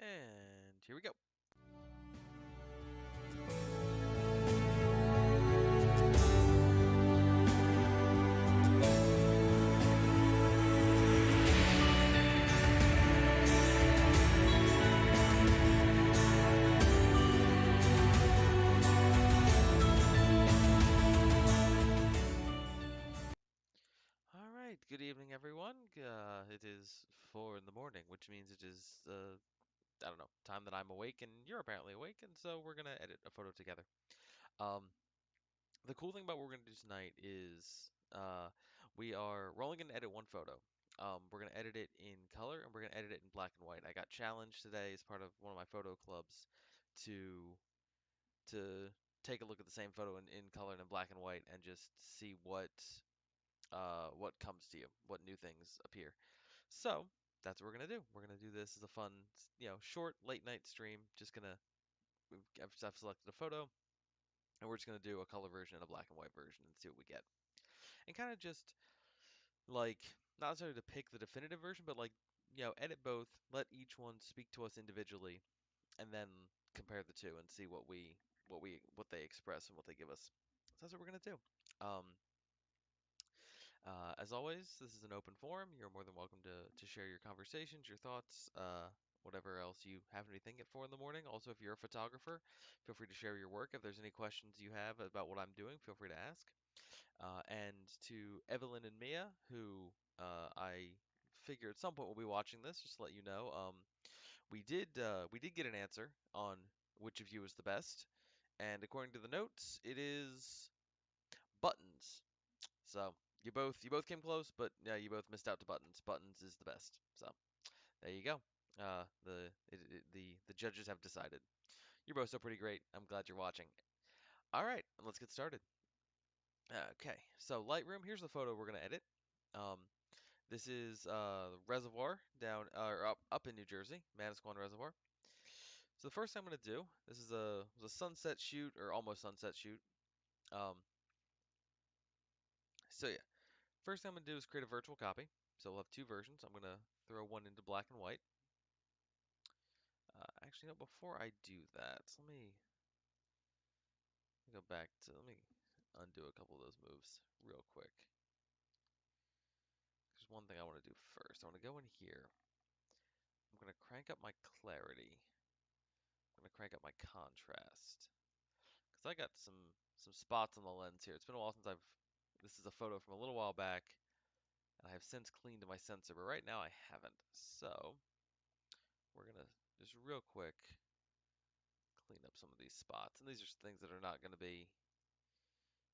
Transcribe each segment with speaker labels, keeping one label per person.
Speaker 1: And here we go. All right, good evening, everyone. It is 4 in the morning, which means it is, I don't know, time that I'm awake and you're apparently awake, and so we're gonna edit a photo together. Um, the cool thing about what we're gonna do tonight is, we're only gonna edit one photo. We're gonna edit it in color and we're gonna edit it in black and white. I got challenged today as part of one of my photo clubs to to take a look at the same photo in color and in black and white and just see what comes to you, what new things appear. So that's what we're gonna do. We're gonna do this as a fun, short late night stream. I've selected a photo, and we're just gonna do a color version and a black and white version and see what we get. And kind of just like not necessarily to pick the definitive version, but like edit both, let each one speak to us individually, and then compare the two and see what they express and what they give us. So that's what we're gonna do. Um, as always, this is an open forum. You're more than welcome to share your conversations, your thoughts, whatever else you happen to be thinking for in the morning. Also, if you're a photographer, feel free to share your work. If there's any questions you have about what I'm doing, feel free to ask. And to Evelyn and Mia, who I figure at some point will be watching this, just to let you know, we did get an answer on which of you is the best, and according to the notes, it is buttons. So you both came close, but yeah, you both missed out to buttons. Buttons is the best. So there you go. The judges have decided. You're both so pretty great. I'm glad you're watching. All right, let's get started. Okay, so Lightroom. Here's the photo we're gonna edit. Um, this is reservoir down or up in New Jersey, Manasquan Reservoir. So the first thing I'm gonna do, this is a sunset shoot or almost sunset shoot. Um, so yeah, first thing I'm gonna do is create a virtual copy. So we'll have two versions. I'm gonna throw one into black and white. Actually, no, before I do that, let me undo a couple of those moves real quick. There's one thing I want to do first. I want to go in here. I'm going to crank up my clarity. I'm going to crank up my contrast. Because I got some spots on the lens here. It's been a while since this is a photo from a little while back, and I have since cleaned my sensor, but right now I haven't. So, we're going to just real quick clean up some of these spots. And these are things that are not going to be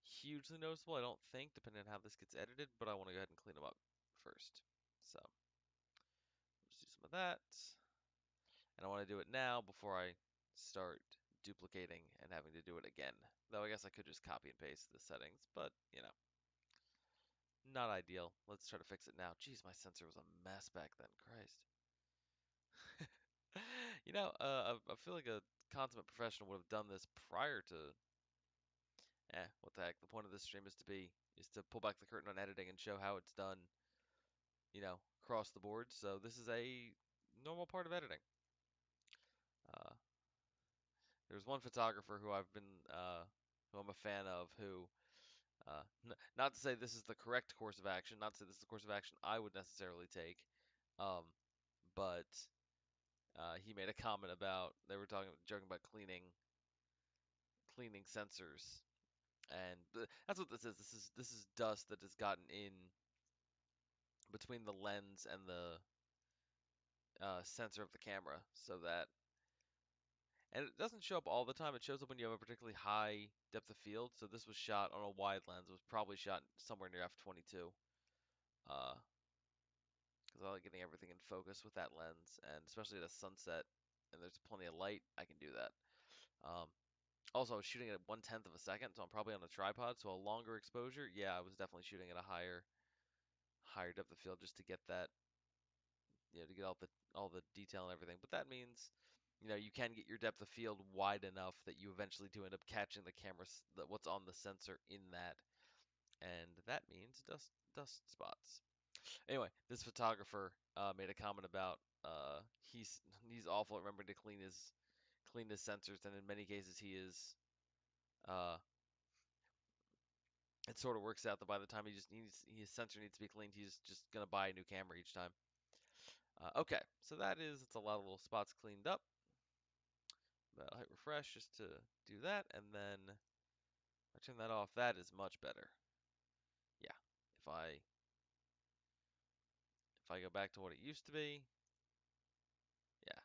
Speaker 1: hugely noticeable, I don't think, depending on how this gets edited, but I want to go ahead and clean them up first. So, let's do some of that. And I want to do it now before I start duplicating and having to do it again. Though I guess I could just copy and paste the settings, but, not ideal. Let's try to fix it now. Jeez, my sensor was a mess back then. Christ. I feel like a consummate professional would have done this prior to. What the heck? The point of this stream is to pull back the curtain on editing and show how it's done, across the board. So this is a normal part of editing. Uh, there's one photographer who I'm a fan of, who, not to say this is the correct course of action, not to say this is the course of action I would necessarily take, um, but he made a comment about they were joking about cleaning sensors, and that's what this is. This is dust that has gotten in between the lens and the sensor of the camera, so that and it doesn't show up all the time. It shows up when you have a particularly high depth of field. So this was shot on a wide lens. It was probably shot somewhere near f22. Because I like getting everything in focus with that lens, and especially at a sunset, and there's plenty of light, I can do that. Um, Also, I was shooting at 1/10 of a second, so I'm probably on a tripod, so a longer exposure. Yeah, I was definitely shooting at a higher depth of field just to get that, to get all the detail and everything. But that means, you can get your depth of field wide enough that you eventually do end up catching the what's on the sensor in that, and that means dust spots. Anyway, this photographer made a comment about he's awful at remembering to clean his sensors, and in many cases he is. Uh, it sort of works out that by the time his sensor needs to be cleaned, he's just gonna buy a new camera each time. Okay, so it's a lot of little spots cleaned up. But I'll hit refresh just to do that, and then I turn that off. That is much better. Yeah, if I if I go back to what it used to be, yeah,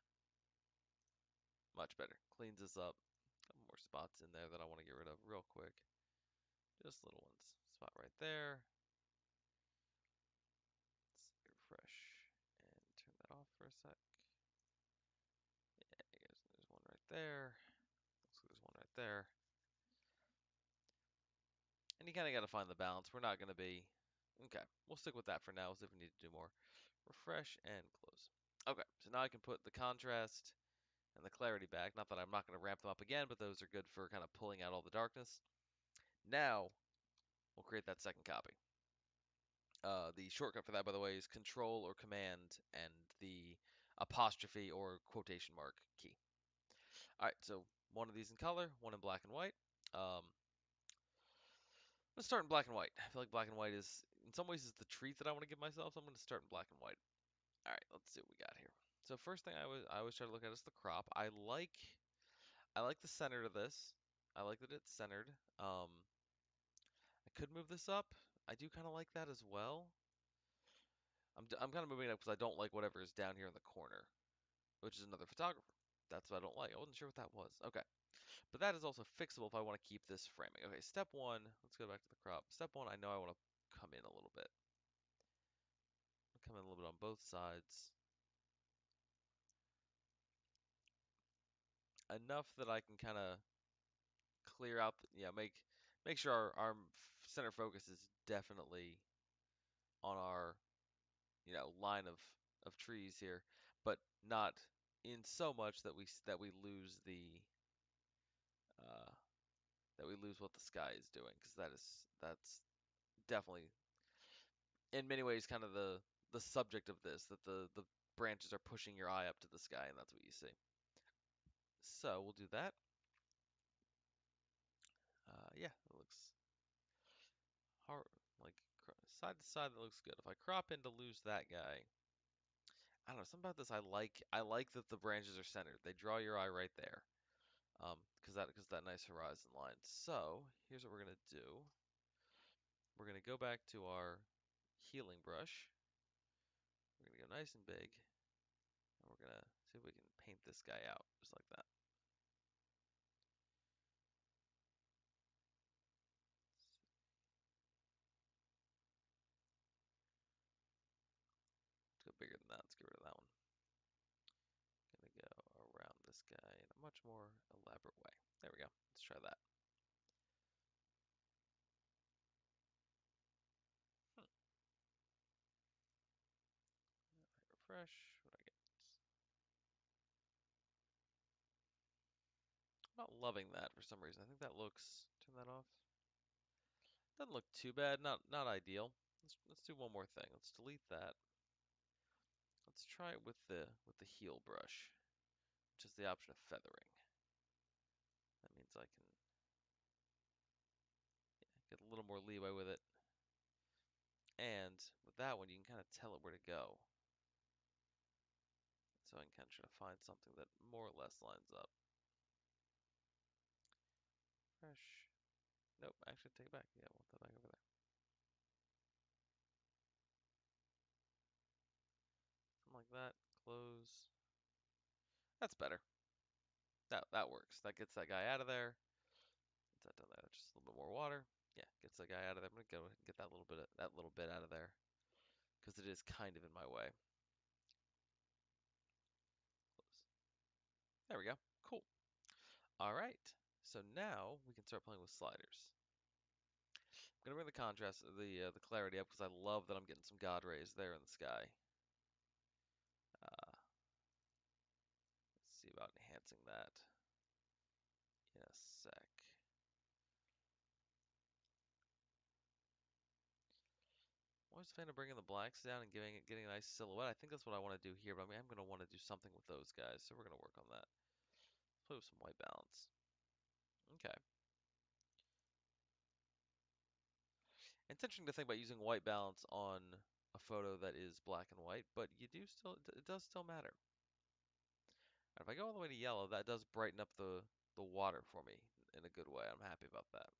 Speaker 1: much better. Cleans this up. A couple more spots in there that I want to get rid of real quick. Just little ones. Spot right there. Let's refresh and turn that off for a sec. Yeah, there's one right there. Looks like there's one right there. And you kind of got to find the balance. We're not going to be... Okay, we'll stick with that for now, see if we need to do more. Refresh and close. Okay, so now I can put the contrast and the clarity back. Not that I'm not going to ramp them up again, but those are good for kind of pulling out all the darkness. Now, we'll create that second copy. The shortcut for that, by the way, is Control or Command and the apostrophe or quotation mark key. All right, so one of these in color, one in black and white. Let's start in black and white. I feel like black and white is, in some ways, is the treat that I want to give myself. So I'm going to start in black and white. All right, let's see what we got here. So first thing I always try to look at is the crop. I like the center of this. I like that it's centered. I could move this up. I do kind of like that as well. I'm kind of moving it up because I don't like whatever is down here in the corner, which is another photographer. That's what I don't like. I wasn't sure what that was. Okay. But that is also fixable if I want to keep this framing. Okay, step one, let's go back to the crop. Step one, I know I want to come in a little bit. Come in a little bit on both sides. Enough that I can kind of clear out, make sure our center focus is definitely on our, line of trees here, but not in so much that we lose the uh, that we lose what the sky is doing, because that's definitely in many ways kind of the subject of this, that the branches are pushing your eye up to the sky, and that's what you see. So we'll do that. Yeah, it looks hard, like side to side. That looks good. If I crop in to lose that guy, I don't know. Something about this I like that the branches are centered. They draw your eye right there. Because that nice horizon line. So here's what we're gonna do. We're gonna go back to our healing brush. We're gonna go nice and big, and we're gonna see if we can paint this guy out just like that. Let's go bigger than that. Let's get rid of that one. Gonna go around this guy in a much more elaborate way. There we go. Let's try that. Hmm. Refresh. What do I get? I'm not loving that for some reason. I think that looks. Turn that off. Doesn't look too bad. Not ideal. Let's do one more thing. Let's delete that. Let's try it with the heal brush, which is the option of feathering. That means I can get a little more leeway with it. And with that one, you can kind of tell it where to go. So I can kind of try to find something that more or less lines up. Fresh. Nope, actually take it back. Yeah, I want that back over there. Something like that. Close. That's better. That works. That gets that guy out of there. Gets that done there. Just a little bit more water. Yeah, gets that guy out of there. I'm gonna go ahead and get that little bit out of there because it is kind of in my way. Close. There we go. Cool. All right. So now we can start playing with sliders. I'm gonna bring the contrast, the clarity up because I love that I'm getting some God rays there in the sky. Let's see about enhancing that in a sec. always a fan of bringing the blacks down and getting a nice silhouette. I think that's what I want to do here, but I mean, I'm going to want to do something with those guys, so we're going to work on that. Play with some white balance. Okay. It's interesting to think about using white balance on a photo that is black and white, but it does still matter. If I go all the way to yellow, that does brighten up the water for me in a good way. I'm happy about that.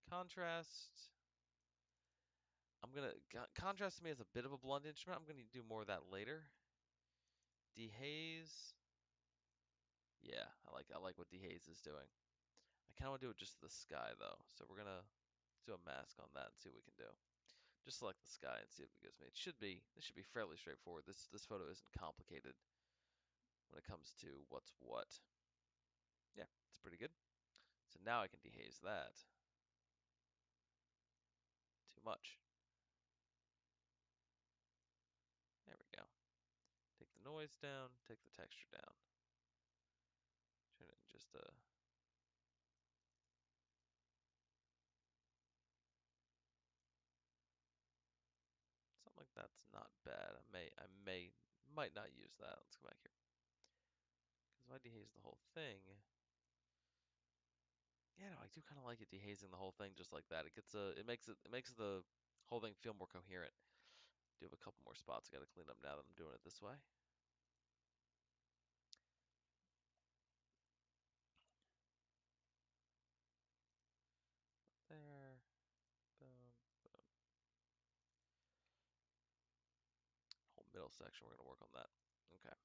Speaker 1: Contrast. Contrast to me is a bit of a blunt instrument. I'm gonna do more of that later. Dehaze. Yeah, I like what dehaze is doing. I kind of want to do it just to the sky though, so we're gonna do a mask on that and see what we can do. Just select the sky and see if it gives me. This should be fairly straightforward. This photo isn't complicated when it comes to what's what. Yeah, it's pretty good. So now I can dehaze that. Too much. There we go. Take the noise down, take the texture down. Turn it in just something like that's not bad. Might not use that. Let's go back here. Because if I dehaze the whole thing, yeah, no, I do kind of like it dehazing the whole thing just like that. It makes the whole thing feel more coherent. Do have a couple more spots I got to clean up now that I'm doing it this way. There, boom. Whole middle section, we're gonna work on that. Okay.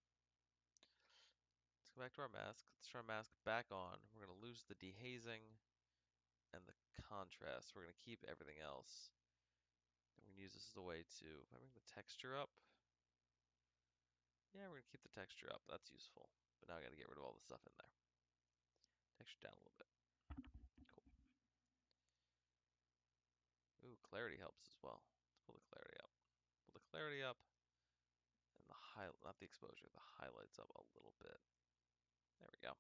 Speaker 1: Let's go back to our mask. Let's turn our mask back on. We're gonna lose the dehazing and the contrast. We're gonna keep everything else. And we're gonna use this as a way to, if I bring the texture up, yeah, we're gonna keep the texture up. That's useful. But now I gotta get rid of all the stuff in there. Texture down a little bit. Cool. Ooh, clarity helps as well. Let's pull the clarity up. Pull the clarity up and not the exposure, the highlights up a little bit. There we go.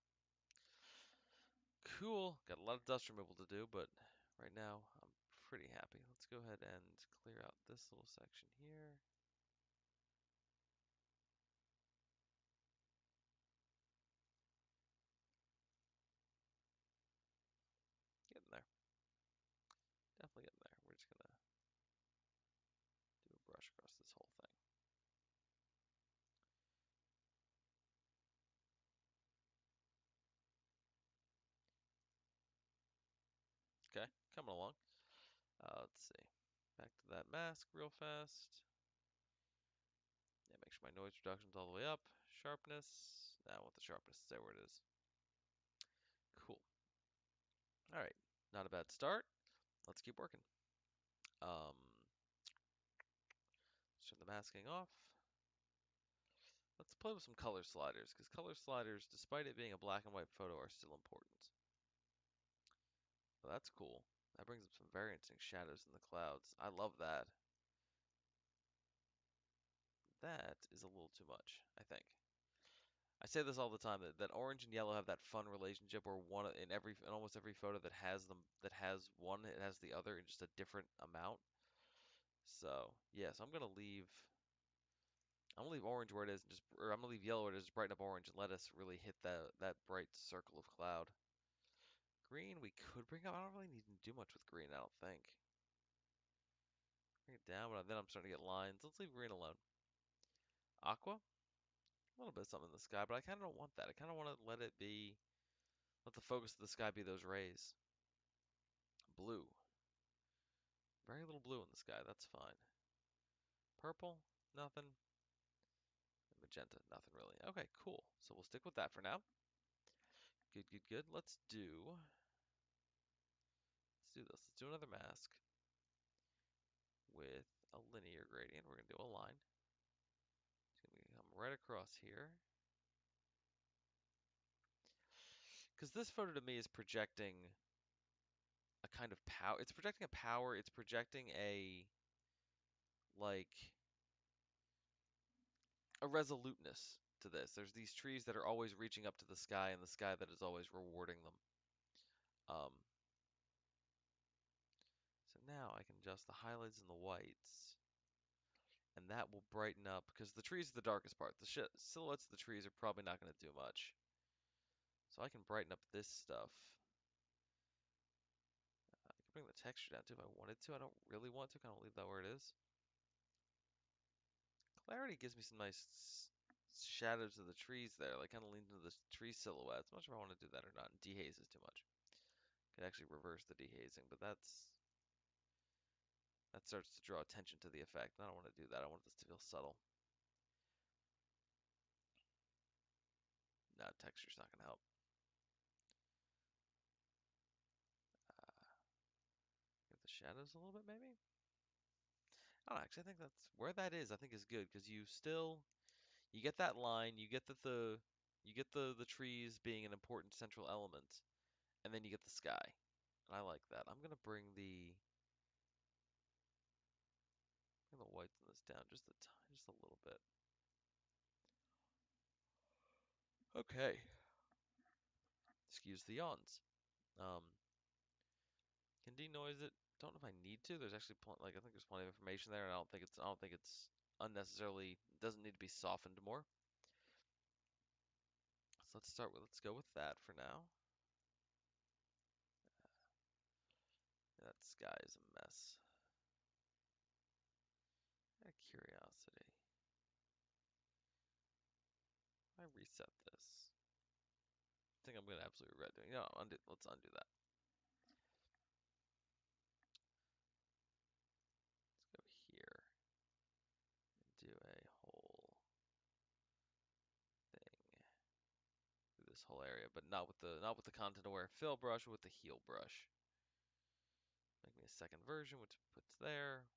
Speaker 1: Cool. Got a lot of dust removal to do, but right now I'm pretty happy. Let's go ahead and clear out this little section here. Getting there. Definitely getting there. We're just gonna do a brush across this whole thing. Okay, coming along. Let's see. Back to that mask real fast. Yeah, make sure my noise reduction's all the way up. Sharpness. Now I want the sharpness to stay where it is. Cool. All right, not a bad start. Let's keep working. Um, turn the masking off. Let's play with some color sliders, because color sliders, despite it being a black and white photo, are still important. Well, that's cool. That brings up some very interesting shadows in the clouds. I love that. That is a little too much, I think. I say this all the time that orange and yellow have that fun relationship where one in almost every photo that has one, it has the other in just a different amount. So yes, I'm gonna leave orange where it is, and or I'm gonna leave yellow where it is, just brighten up orange, and let us really hit that bright circle of cloud. Green we could bring up. I don't really need to do much with green. I don't think. Bring it down, but then I'm starting to get lines. Let's leave green alone. Aqua, a little bit of something in the sky, but I kind of don't want that. I kind of want to let the focus of the sky be those rays. Blue, very little blue in the sky. That's fine. Purple, nothing. And magenta, nothing really. Okay, cool. So we'll stick with that for now. Good, good, good. Let's do this. Let's do another mask with a linear gradient. We're gonna do a line. It's gonna come right across here. Because this photo to me is projecting a kind of power. It's projecting a power. It's projecting like a resoluteness to this. There's these trees that are always reaching up to the sky, and the sky that is always rewarding them. Um, so now I can adjust the highlights and the whites that will brighten up, because the trees are the darkest part. The silhouettes of the trees are probably not going to do much. So I can brighten up this stuff. I can bring the texture down too if I wanted to. I don't really want to, kind of leave that where it is. Clarity gives me some nice shadows of the trees there, like kind of leans into the tree silhouettes. I'm not sure if I want to do that or not. And dehaze is too much. Could actually reverse the dehazing, but that starts to draw attention to the effect. And I don't want to do that. I want this to feel subtle. No, texture's not going to help. Give the shadows a little bit, maybe? I don't know, actually, I think that's where that is. I think is good because you get that line, you get you get the trees being an important central element, and then you get the sky. And I like that. I'm gonna bring the whites in this down just a little bit. Okay. Excuse the yawns. Um, can denoise it. Don't know if I need to. There's actually like I think there's plenty of information there, and I don't think it's unnecessarily doesn't need to be softened more. So let's go with that for now. That sky is a mess. Out of curiosity, I reset this. I think I'm gonna absolutely regret doing. No, let's undo that. Let's go here and do a whole thing through this whole area, but not with the content aware fill brush, with the heal brush. Make me a second version, which puts there.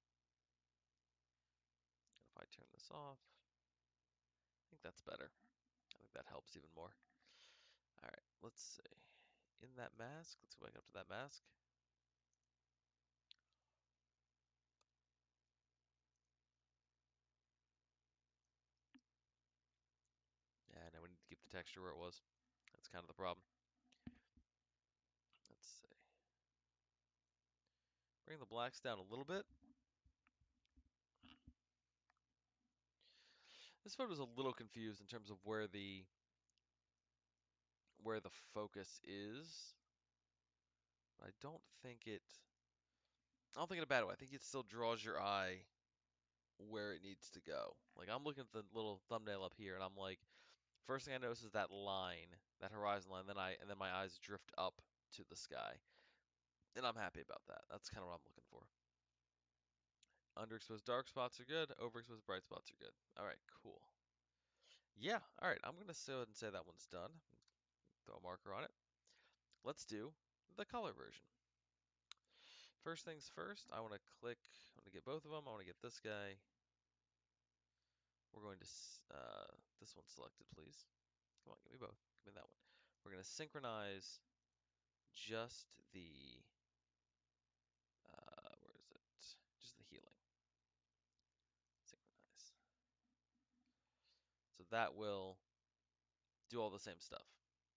Speaker 1: And if I turn this off, I think that's better. I think that helps even more. All right, let's see. In that mask, let's go back up to that mask. Yeah, now we need to keep the texture where it was. That's kind of the problem. Let's see. Bring the blacks down a little bit. This photo is a little confused in terms of where the focus is. I don't think in a bad way. I think it still draws your eye where it needs to go. Like I'm looking at the little thumbnail up here and I'm like, first thing I notice is that line, that horizon line, and then my eyes drift up to the sky. And I'm happy about that. That's kind of what I'm looking for. Underexposed dark spots are good, overexposed bright spots are good. All right, cool. Yeah, all right, I'm gonna go ahead and say that one's done. Throw a marker on it. Let's do the color version. First things first, I want to get both of them. I want to get this guy. We're going to, this one selected, please. Come on, give me both. Give me that one. We're going to synchronize just where is it? Just the healing. Synchronize. So that will do all the same stuff.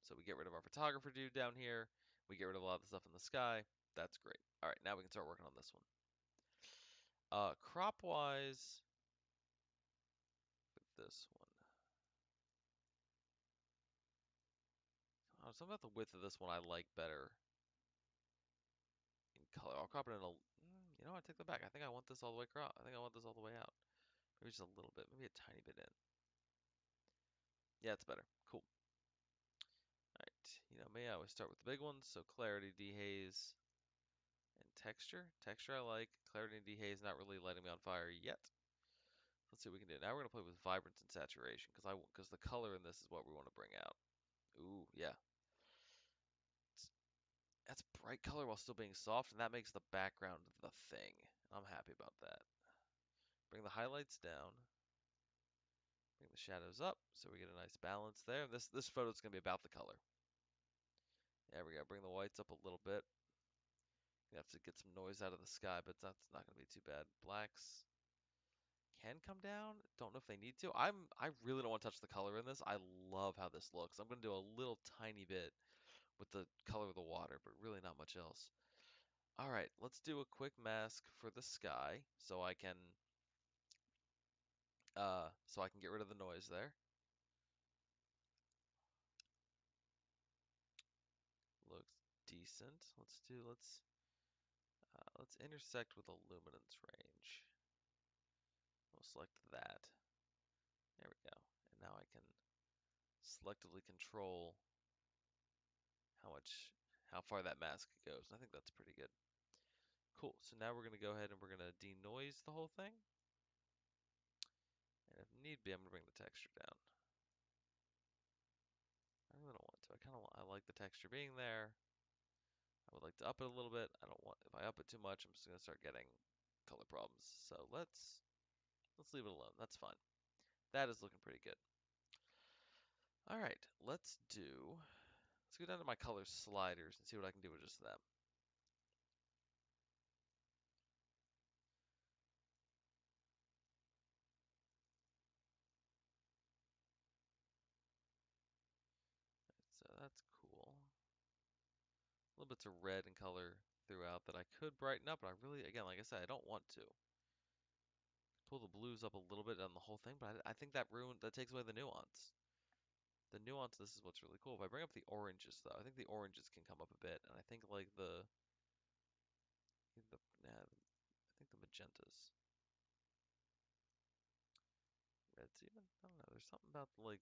Speaker 1: So we get rid of our photographer dude down here. We get rid of a lot of the stuff in the sky. That's great. All right, now we can start working on this one. Crop wise, with this one. Something about the width of this one I like better in color. I'll crop it in you know what, I take that back. I think I want this all the way crop. I think I want this all the way out. Maybe just a little bit, maybe a tiny bit in. Yeah, it's better. Cool. All right, you know me, I always start with the big ones. So clarity, dehaze, and texture. Texture I like. Clarity and dehaze not really lighting me on fire yet. Let's see what we can do. Now we're gonna play with vibrance and saturation because the color in this is what we want to bring out. Ooh, yeah. That's bright color while still being soft, and that makes the background the thing. I'm happy about that. Bring the highlights down. Bring the shadows up so we get a nice balance there. This photo is going to be about the color. There we go. Bring the whites up a little bit. You have to get some noise out of the sky, but that's not going to be too bad. Blacks can come down. Don't know if they need to. I really don't want to touch the color in this. I love how this looks. I'm going to do a little tiny bit with the color of the water, but really not much else. All right, let's do a quick mask for the sky so I can so I can get rid of the noise there. Looks decent. Let's intersect with a luminance range. We'll select that. There we go. And now I can selectively control how far that mask goes. I think that's pretty good. Cool. So now we're going to go ahead and we're going to denoise the whole thing. And if need be, I'm going to bring the texture down. I really don't want to. I like the texture being there. I would like to up it a little bit. I don't want, if I up it too much, I'm just going to start getting color problems. So let's leave it alone. That's fine. That is looking pretty good. All right, let's go down to my color sliders and see what I can do with just them. So that's cool. Little bits of red and color throughout that I could brighten up, but I really, again, like I said, I don't want to. Pull the blues up a little bit on the whole thing, but I think that takes away the nuance. The nuance, this is what's really cool. If I bring up the oranges, though, I think the oranges can come up a bit, and I think like I think the magentas, reds even. I don't know. There's something about like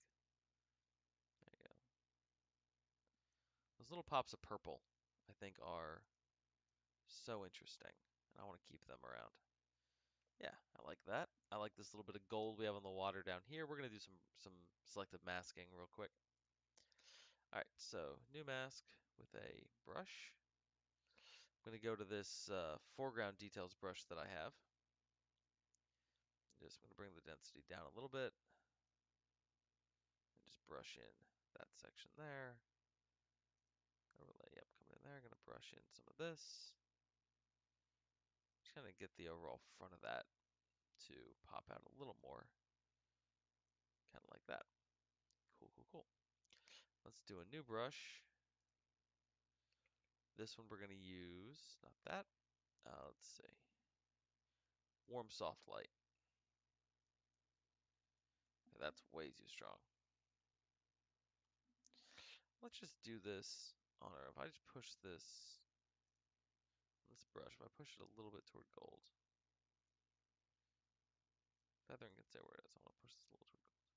Speaker 1: there you go. Those little pops of purple, I think, are so interesting, and I want to keep them around. Yeah, I like that. I like this little bit of gold we have on the water down here. We're gonna do some selective masking real quick. All right, so new mask with a brush. I'm gonna go to this foreground details brush that I have. Just gonna bring the density down a little bit and just brush in that section there. Overlay, yep, coming in there. I'm gonna brush in some of this. Just kind of get the overall front of that to pop out a little more. Kind of like that. Cool, cool, cool. Let's do a new brush. This one we're going to use, not that. Let's see. Warm soft light. Okay, that's way too strong. Let's just do this on our, if I just push this brush, if I push it a little bit toward gold, feathering can stay where it is. I want to push this a little toward gold.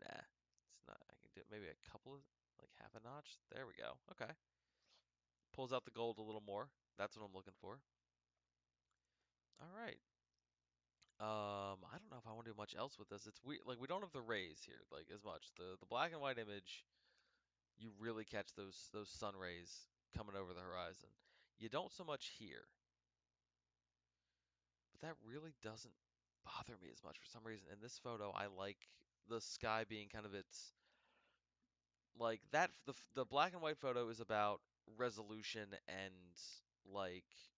Speaker 1: Nah, it's not. I can do maybe a couple of, like half a notch. There we go. Okay. Pulls out the gold a little more. That's what I'm looking for. All right. I don't know if I want to do much else with this. It's weird. Like we don't have the rays here, like as much. The black and white image, you really catch those sun rays coming over the horizon. You don't so much here, but that really doesn't bother me as much for some reason. In this photo, I like the sky being kind of its like that. The black and white photo is about resolution and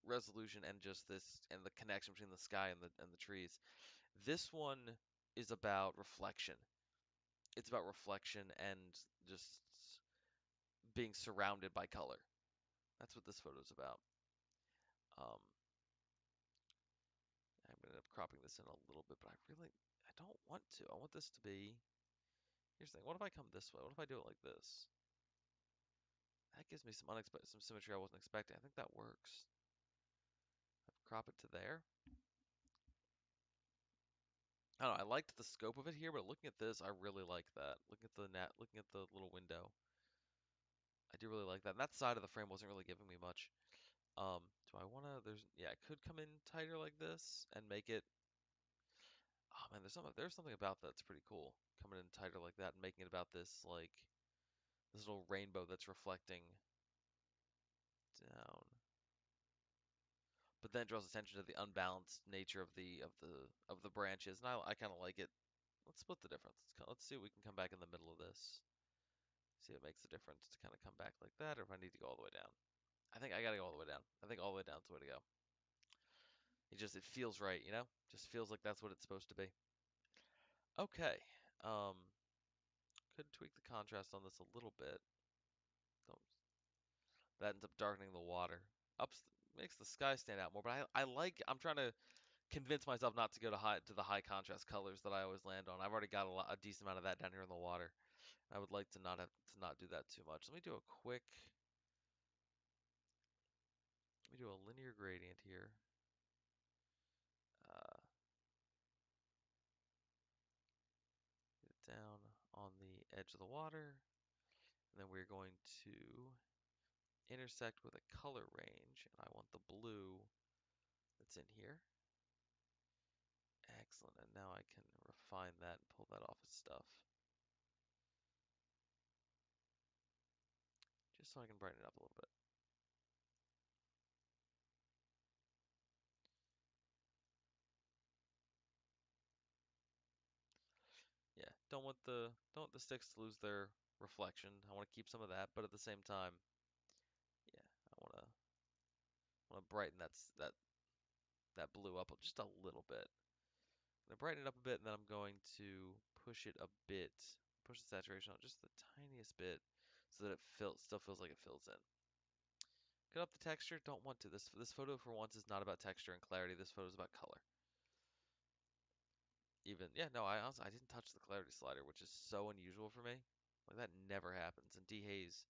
Speaker 1: resolution and just this and the connection between the sky and the trees. This one is about reflection. It's about reflection and just being surrounded by color. That's what this photo is about. Um, I'm gonna end up cropping this in a little bit, but I don't want to. I want this to be. Here's the thing. What if I come this way? What if I do it like this? That gives me some symmetry I wasn't expecting. I think that works. Crop it to there. I don't know. I liked the scope of it here, but looking at this, I really like that. Looking at the little window, I do really like that. And that side of the frame wasn't really giving me much. Do I wanna, yeah, I could come in tighter like this and make it, oh man, there's something about that that's pretty cool. Coming in tighter like that and making it about this, like, this little rainbow that's reflecting down. But then it draws attention to the unbalanced nature of the branches, and I kind of like it. Let's split the difference. Let's see if we can come back in the middle of this. See if it makes a difference to kind of come back like that, or if I need to go all the way down. I think I gotta go all the way down. I think all the way down is the way to go. It feels right, you know? Just feels like that's what it's supposed to be. Okay. Um, could tweak the contrast on this a little bit. Don't- That ends up darkening the water. Ups Makes the sky stand out more, but I'm trying to convince myself not to go to the high contrast colors that I always land on. I've already got a decent amount of that down here in the water. I would like to not do that too much. Let me do a linear gradient here. Uh, get it down on the edge of the water, and then we're going to intersect with a color range, and I want the blue that's in here. Excellent, and now I can refine that and pull that off of stuff, just so I can brighten it up a little bit. Yeah, don't want the sticks to lose their reflection. I want to keep some of that, but at the same time, yeah, I want to brighten that blue up just a little bit. I'm gonna brighten it up a bit, and then I'm going to push it a bit, push the saturation out just the tiniest bit, so that still feels like it fills in. Get up the texture. Don't want to. This photo for once is not about texture and clarity. This photo is about color. Yeah, no, I didn't touch the clarity slider, which is so unusual for me. Like that never happens. And dehaze,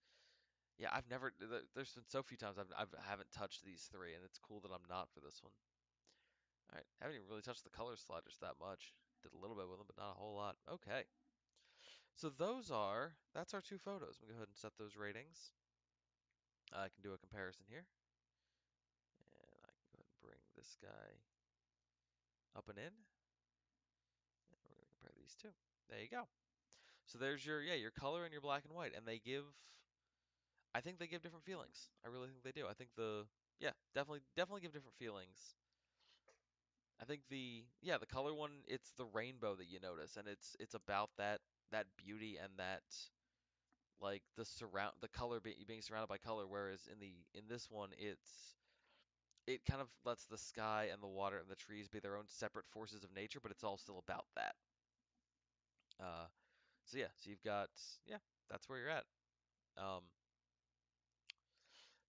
Speaker 1: yeah, I've never. There's been so few times I haven't touched these three, and it's cool that I'm not for this one. All right, haven't even really touched the color sliders that much. Did a little bit with them, but not a whole lot. Okay, so that's our two photos. I'm gonna go ahead and set those ratings. I can do a comparison here, and I can go ahead and bring this guy up and in, and we're gonna compare these two. There you go. So there's your color and your black and white, and I think they give different feelings. I really think they do. I think definitely give different feelings. I think the color one, it's the rainbow that you notice, and it's about that beauty and that like the color being surrounded by color. Whereas in this one, it kind of lets the sky and the water and the trees be their own separate forces of nature, but it's all still about that. Uh, so you've got that's where you're at. Um,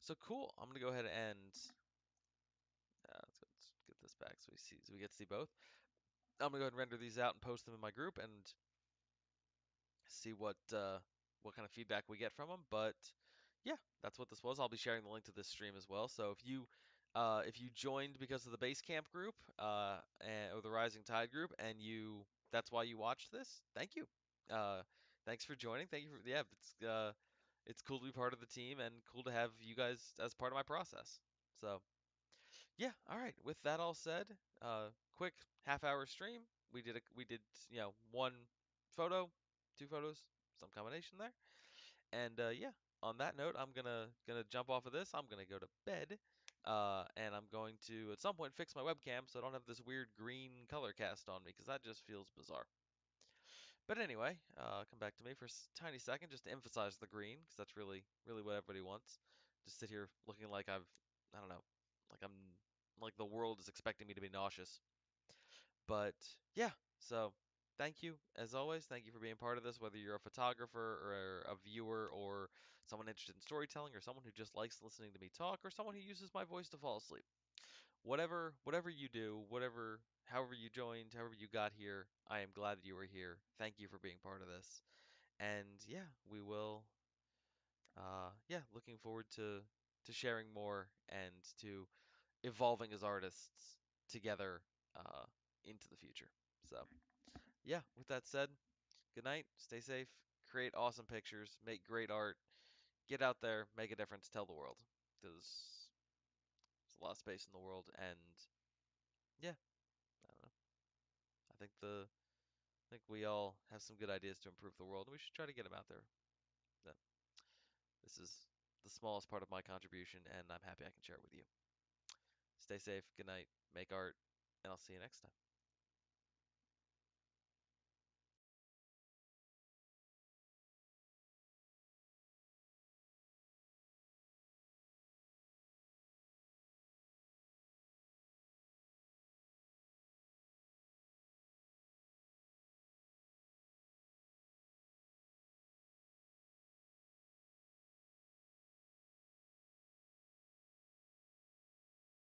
Speaker 1: so cool. I'm gonna go ahead and let's get this back so we get to see both. I'm gonna go ahead and render these out and post them in my group and see what kind of feedback we get from them. But yeah, that's what this was. I'll be sharing the link to this stream as well. So if you joined because of the Basecamp group or the Rising Tide group, and that's why you watched this, thank you. Uh, Thanks for joining. Thank you for it's cool to be part of the team and cool to have you guys as part of my process. So yeah, all right. With that all said, quick half-hour stream. We did one photo, two photos, some combination there. And yeah, on that note, I'm gonna jump off of this. I'm gonna go to bed. And I'm going to at some point fix my webcam so I don't have this weird green color cast on me because that just feels bizarre. But anyway, come back to me for a tiny second just to emphasize the green because that's really what everybody wants. Just sit here looking like I don't know, like I'm like the world is expecting me to be nauseous. But yeah, so thank you as always. Thank you for being part of this, whether you're a photographer or a viewer or someone interested in storytelling or someone who just likes listening to me talk or someone who uses my voice to fall asleep. Whatever you do, however you joined, however you got here, I am glad that you were here. Thank you for being part of this. And yeah, we will looking forward to sharing more and to evolving as artists together uh into the future. So, yeah, with that said, good night, stay safe, create awesome pictures, make great art, get out there, make a difference, tell the world. Because there's a lot of space in the world and yeah, I don't know. I think we all have some good ideas to improve the world, and we should try to get them out there. So, this is the smallest part of my contribution, and I'm happy I can share it with you. Stay safe, good night, make art, and I'll see you next time.